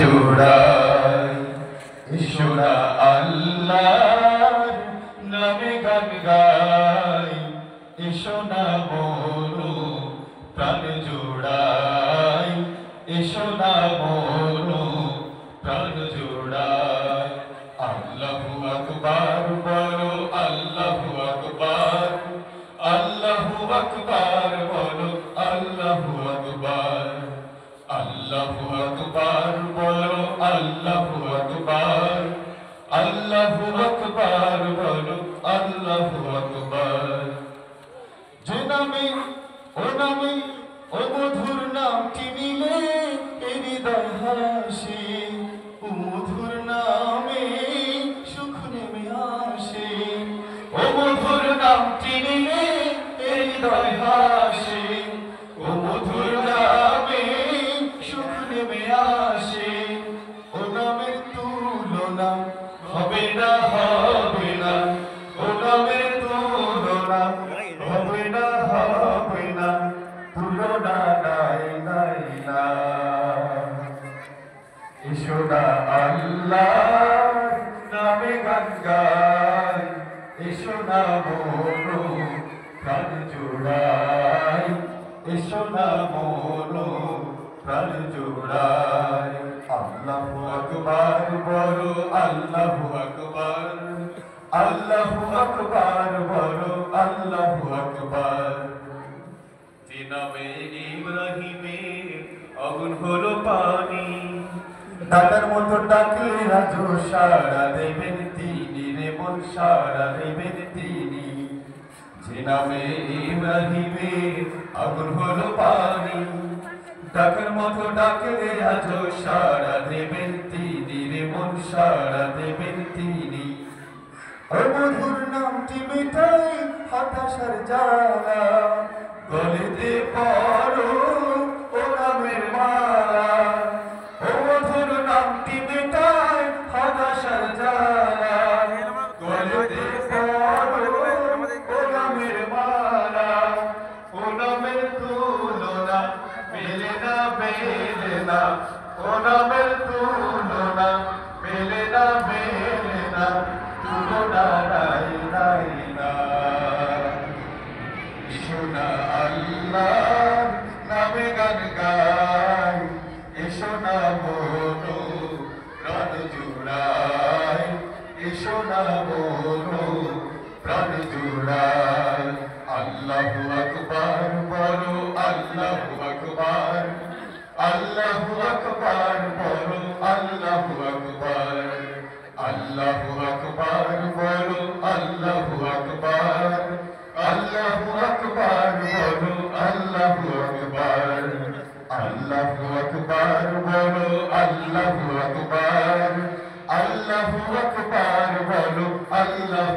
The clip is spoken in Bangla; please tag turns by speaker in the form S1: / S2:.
S1: জোড়াই ঈশ্বরা আল্লাহর নামে গান গাই এসো না মোরো প্রাণ জোড়াই এসো না মোরো প্রাণ জোড়াই আল্লাহু আকবার বলো আল্লাহু আকবার আল্লাহু আকবার বলো আল্লাহু আকবার আল্লাহু আকবার বলো আল্লাহু আকবার আল্লাহু আকবার বলো আল্লাহু আকবার যে নামে ও মধুর নামটি নিলে হৃদয় হাসে ও মধুর নামে সুখ নেমে আসে ও মধুর নামটি নিলে হৃদয় হাসে ও মধুর নামে সুখ নেমে আসে ও নামের তুলনা হবে না হবে না ও নামের তুলনা হবে না হবে না তুলনা নাই নাই না এসো না আল্লাহ নামে গান গাই এসো না মোরো প্রাণ জোড়াই এসো না মোরো প্রাণ জোড়াই আল্লাহু আকবার বলো আল্লাহু আকবার আল্লাহু আকবার বলো আল্লাহু আকবার যে নামে ইব্রাহিমের আগুন হলো পানি ডাকার মতো ডাকলে রাজু সারা দেবেন তিনি রে মন সারা দেবেন তিনি যে নামে ইব্রাহিমের আগুন হলো পানি ডাকার মতো ডাকলে রাজু সারা দেবেন তিনি রে মন সারা দেবেন তিনি ও মধুর নামটি মিটাই হতাশার জ্বালা গলিতে পড়ো ও নামের মালা ও মধুর নামটি মিটাই হতাশার জ্বালা গলিতে পড়ো ও নামের মালা ও নামের তুলনা মেলে না মেলে না ও নামের তুলনা মেলে না মেলে না তুলনা নাই নাই না সোনা আল্লাহ নামে গান গাই এসো না মোরো প্রাণ জোড়াই এসো না মোরো প্রাণ জোড়াই আল্লাহু আকবার বলো আল্লাহু আকবার আল্লাহু আকবার বলো আল্লাহু আকবার আল্লাহু আকবার বলো আল্লাহু আকবার আল্লাহু আকবার বলো আল্লাহু আকবার আল্লাহু আকবার বলো আল্লাহু আকবার আল্লাহু আকবার বলো আল্লাহু